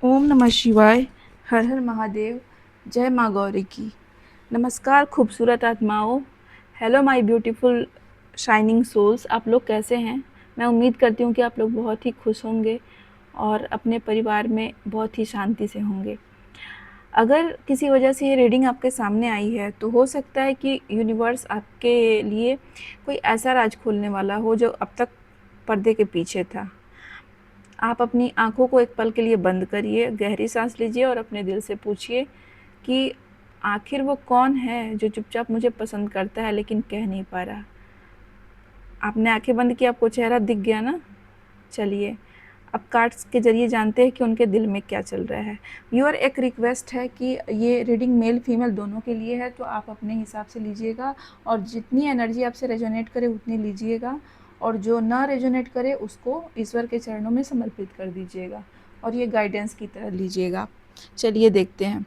ओम नमः शिवाय। हर हर महादेव। जय माँ गौरी की। नमस्कार खूबसूरत आत्माओं। Hello my beautiful shining souls. आप लोग कैसे हैं? मैं उम्मीद करती हूँ कि आप लोग बहुत ही खुश होंगे और अपने परिवार में बहुत ही शांति से होंगे। अगर किसी वजह से ये रीडिंग आपके सामने आई है तो हो सकता है कि यूनिवर्स आपके लिए कोई ऐसा राज खोलने वाला हो जो अब तक पर्दे के पीछे था। आप अपनी आँखों को एक पल के लिए बंद करिए, गहरी सांस लीजिए और अपने दिल से पूछिए कि आखिर वो कौन है जो चुपचाप मुझे पसंद करता है लेकिन कह नहीं पा रहा। आपने आंखें बंद की, आपको चेहरा दिख गया ना? चलिए अब कार्ड्स के ज़रिए जानते हैं कि उनके दिल में क्या चल रहा है। व्यूअर, एक रिक्वेस्ट है कि ये रीडिंग मेल फीमेल दोनों के लिए है, तो आप अपने हिसाब से लीजिएगा और जितनी एनर्जी आपसे रेजोनेट करे उतनी लीजिएगा और जो ना रेजोनेट करे उसको ईश्वर के चरणों में समर्पित कर दीजिएगा और ये गाइडेंस की तरह लीजिएगा। चलिए देखते हैं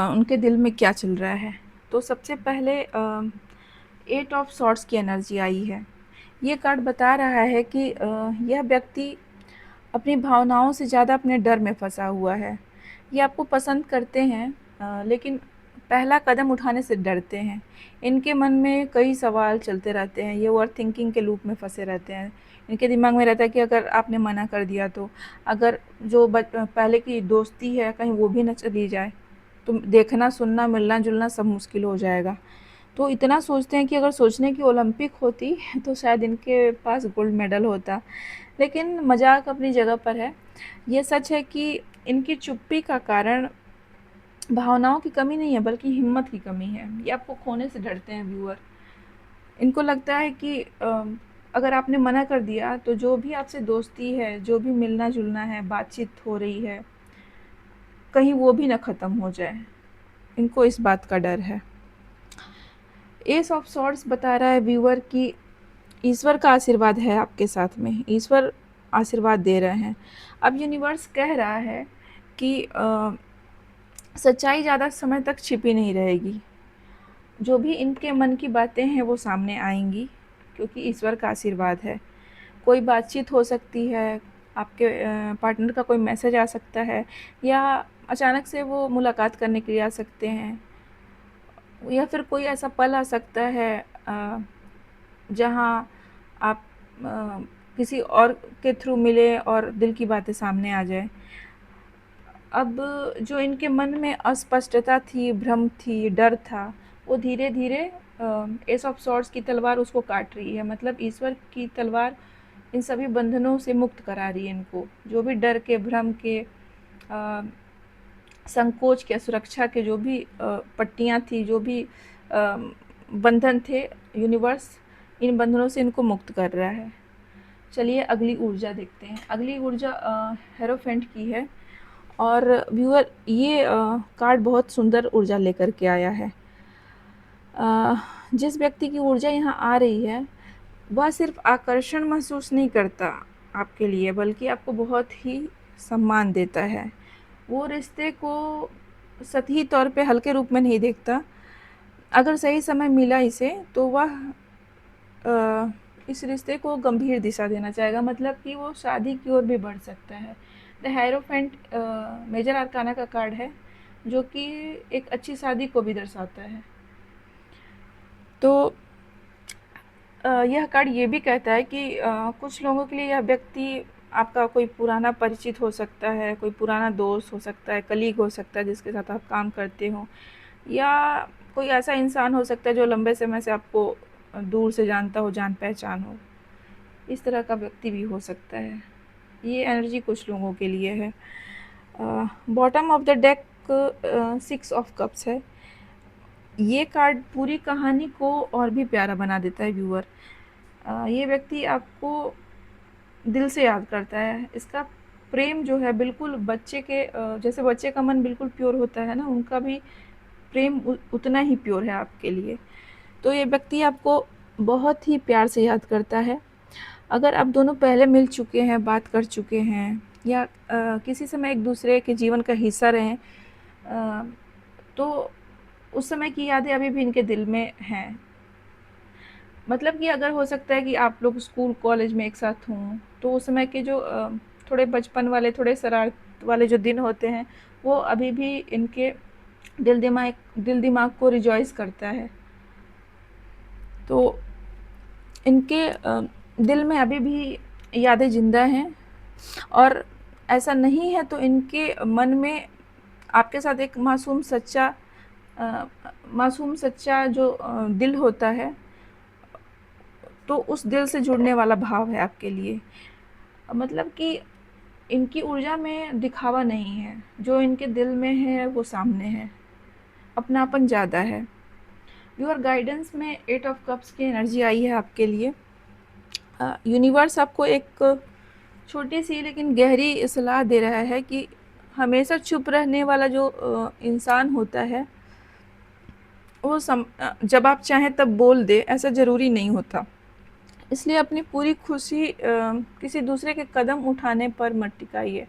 उनके दिल में क्या चल रहा है। तो सबसे पहले 8 ऑफ सॉर्ड्स की एनर्जी आई है। ये कार्ड बता रहा है कि यह व्यक्ति अपनी भावनाओं से ज़्यादा अपने डर में फंसा हुआ है। ये आपको पसंद करते हैं लेकिन पहला कदम उठाने से डरते हैं। इनके मन में कई सवाल चलते रहते हैं, ये ओवर थिंकिंग के लूप में फंसे रहते हैं। इनके दिमाग में रहता है कि अगर आपने मना कर दिया तो, अगर जो पहले की दोस्ती है कहीं वो भी न चली जाए तो देखना सुनना मिलना जुलना सब मुश्किल हो जाएगा। तो इतना सोचते हैं कि अगर सोचने की ओलंपिक होती तो शायद इनके पास गोल्ड मेडल होता। लेकिन मजाक अपनी जगह पर है। ये सच है कि इनकी चुप्पी का कारण भावनाओं की कमी नहीं है बल्कि हिम्मत की कमी है। ये आपको खोने से डरते हैं व्यूअर। इनको लगता है कि अगर आपने मना कर दिया तो जो भी आपसे दोस्ती है, जो भी मिलना जुलना है, बातचीत हो रही है, कहीं वो भी ना ख़त्म हो जाए। इनको इस बात का डर है। एस ऑफ सॉर्ड्स बता रहा है व्यूअर कि ईश्वर का आशीर्वाद है आपके साथ में। ईश्वर आशीर्वाद दे रहे हैं। अब यूनिवर्स कह रहा है कि सच्चाई ज़्यादा समय तक छिपी नहीं रहेगी। जो भी इनके मन की बातें हैं वो सामने आएंगी क्योंकि ईश्वर का आशीर्वाद है। कोई बातचीत हो सकती है, आपके पार्टनर का कोई मैसेज आ सकता है या अचानक से वो मुलाकात करने के लिए आ सकते हैं या फिर कोई ऐसा पल आ सकता है जहाँ आप किसी और के थ्रू मिले और दिल की बातें सामने आ जाए। अब जो इनके मन में अस्पष्टता थी, भ्रम थी, डर था, वो धीरे धीरे एस ऑफ सॉर्ड्स की तलवार उसको काट रही है। मतलब ईश्वर की तलवार इन सभी बंधनों से मुक्त करा रही है इनको। जो भी डर के, भ्रम के, संकोच के, सुरक्षा के जो भी पट्टियाँ थी, जो भी बंधन थे, यूनिवर्स इन बंधनों से इनको मुक्त कर रहा है। चलिए अगली ऊर्जा देखते हैं। अगली ऊर्जा हेरोफेंट की है और व्यूअर ये कार्ड बहुत सुंदर ऊर्जा लेकर के आया है। जिस व्यक्ति की ऊर्जा यहाँ आ रही है वह सिर्फ आकर्षण महसूस नहीं करता आपके लिए बल्कि आपको बहुत ही सम्मान देता है। वो रिश्ते को सतही तौर पे हल्के रूप में नहीं देखता। अगर सही समय मिला इसे तो वह इस रिश्ते को गंभीर दिशा देना चाहेगा। मतलब कि वो शादी की ओर भी बढ़ सकता है। द हायरोफेंट मेजर आर्काना का कार्ड है जो कि एक अच्छी शादी को भी दर्शाता है। तो यह कार्ड ये भी कहता है कि कुछ लोगों के लिए यह व्यक्ति आपका कोई पुराना परिचित हो सकता है, कोई पुराना दोस्त हो सकता है, कलीग हो सकता है जिसके साथ आप काम करते हो, या कोई ऐसा इंसान हो सकता है जो लंबे समय से आपको दूर से जानता हो, जान पहचान हो। इस तरह का व्यक्ति भी हो सकता है। ये एनर्जी कुछ लोगों के लिए है। Bottom of the deck 6 of cups है। ये कार्ड पूरी कहानी को और भी प्यारा बना देता है व्यूअर। ये व्यक्ति आपको दिल से याद करता है। इसका प्रेम जो है बिल्कुल बच्चे के जैसे बच्चे का मन बिल्कुल प्योर होता है ना, उनका भी प्रेम उतना ही प्योर है आपके लिए। तो ये व्यक्ति आपको बहुत ही प्यार से याद करता है। अगर आप दोनों पहले मिल चुके हैं, बात कर चुके हैं या किसी समय एक दूसरे के जीवन का हिस्सा रहे तो उस समय की यादें अभी भी इनके दिल में हैं। मतलब कि अगर हो सकता है कि आप लोग स्कूल कॉलेज में एक साथ हों तो उस समय के जो थोड़े बचपन वाले, थोड़े शरारत वाले जो दिन होते हैं, वो अभी भी इनके दिल दिमाग को रिजॉइस करता है। तो इनके दिल में अभी भी यादें ज़िंदा हैं, और ऐसा नहीं है तो इनके मन में आपके साथ एक अ, मासूम सच्चा जो दिल होता है, तो उस दिल से जुड़ने वाला भाव है आपके लिए। मतलब कि इनकी ऊर्जा में दिखावा नहीं है, जो इनके दिल में है वो सामने है, अपनापन ज़्यादा है। योर गाइडेंस में 8 ऑफ कप्स की एनर्जी आई है आपके लिए। यूनिवर्स आपको एक छोटी सी लेकिन गहरी सलाह दे रहा है कि हमेशा चुप रहने वाला जो इंसान होता है, वो जब आप चाहें तब बोल दे, ऐसा ज़रूरी नहीं होता। इसलिए अपनी पूरी खुशी किसी दूसरे के कदम उठाने पर मत टिकाइए।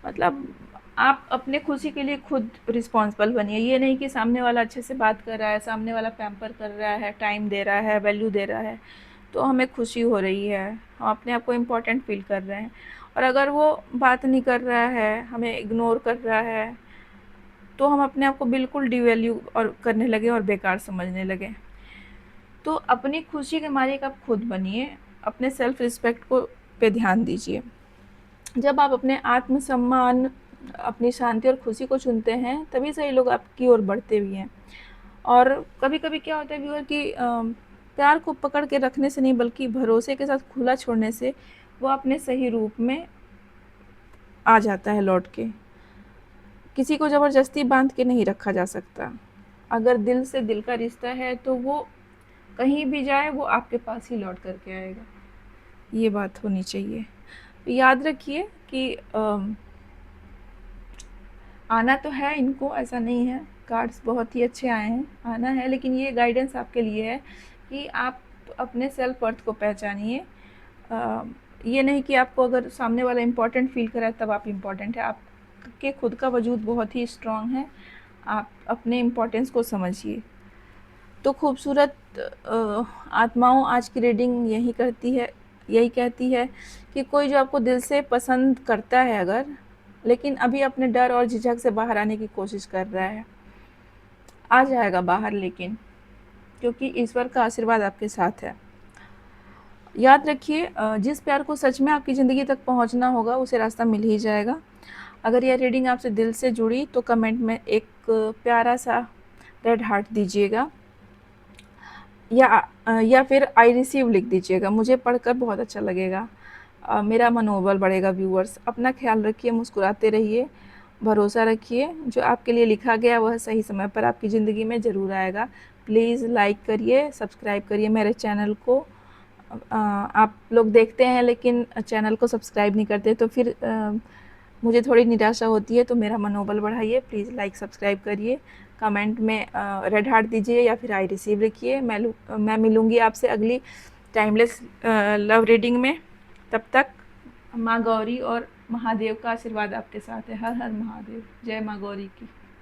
मतलब आप अपने खुशी के लिए खुद रिस्पॉन्सिबल बनिए। ये नहीं कि सामने वाला अच्छे से बात कर रहा है, सामने वाला पैम्पर कर रहा है, टाइम दे रहा है, वैल्यू दे रहा है, तो हमें खुशी हो रही है, हम अपने आप को इम्पोर्टेंट फील कर रहे हैं। और अगर वो बात नहीं कर रहा है, हमें इग्नोर कर रहा है, तो हम अपने आप को बिल्कुल डिवैल्यू और करने लगे और बेकार समझने लगे। तो अपनी खुशी के मालिक आप खुद बनिए, अपने सेल्फ रिस्पेक्ट को पे ध्यान दीजिए। जब आप अपने आत्मसम्मान, अपनी शांति और खुशी को चुनते हैं, तभी सही लोग आपकी ओर बढ़ते भी हैं। और कभी-कभी क्या होता है व्यूअर कि प्यार को पकड़ के रखने से नहीं, बल्कि भरोसे के साथ खुला छोड़ने से वो अपने सही रूप में आ जाता है लौट के। किसी को ज़बरदस्ती बांध के नहीं रखा जा सकता। अगर दिल से दिल का रिश्ता है तो वो कहीं भी जाए, वो आपके पास ही लौट कर के आएगा। ये बात होनी चाहिए। तो याद रखिए कि आना तो है इनको, ऐसा नहीं है, कार्ड्स बहुत ही अच्छे आए हैं, आना है, लेकिन ये गाइडेंस आपके लिए है कि आप अपने सेल्फ वर्थ को पहचानिए। ये नहीं कि आपको अगर सामने वाला इम्पोर्टेंट फील कर रहा है तब आप इम्पोर्टेंट है। आपके खुद का वजूद बहुत ही स्ट्रांग है, आप अपने इम्पोर्टेंस को समझिए। तो खूबसूरत आत्माओं, आज की रीडिंग यही कहती है कि कोई जो आपको दिल से पसंद करता है अगर, लेकिन अभी अपने डर और झिझक से बाहर आने की कोशिश कर रहा है, आ जाएगा बाहर, लेकिन क्योंकि ईश्वर का आशीर्वाद आपके साथ है। याद रखिए, जिस प्यार को सच में आपकी ज़िंदगी तक पहुंचना होगा, उसे रास्ता मिल ही जाएगा। अगर यह रीडिंग आपसे दिल से जुड़ी तो कमेंट में एक प्यारा सा रेड हार्ट दीजिएगा, या फिर आई रिसीव लिख दीजिएगा। मुझे पढ़कर बहुत अच्छा लगेगा, मेरा मनोबल बढ़ेगा। व्यूअर्स, अपना ख्याल रखिए, मुस्कुराते रहिए, भरोसा रखिए, जो आपके लिए लिखा गया वह सही समय पर आपकी ज़िंदगी में ज़रूर आएगा। प्लीज़ लाइक करिए, सब्सक्राइब करिए मेरे चैनल को। आप लोग देखते हैं लेकिन चैनल को सब्सक्राइब नहीं करते, तो फिर मुझे थोड़ी निराशा होती है। तो मेरा मनोबल बढ़ाइए, प्लीज़ लाइक सब्सक्राइब करिए, कमेंट में रेड हार्ट दीजिए या फिर आई रिसीव लिखिए। मैं मिलूँगी आपसे अगली टाइमलेस लव रीडिंग में। तब तक माँ गौरी और महादेव का आशीर्वाद आपके साथ है। हर हर महादेव, जय माँ गौरी की।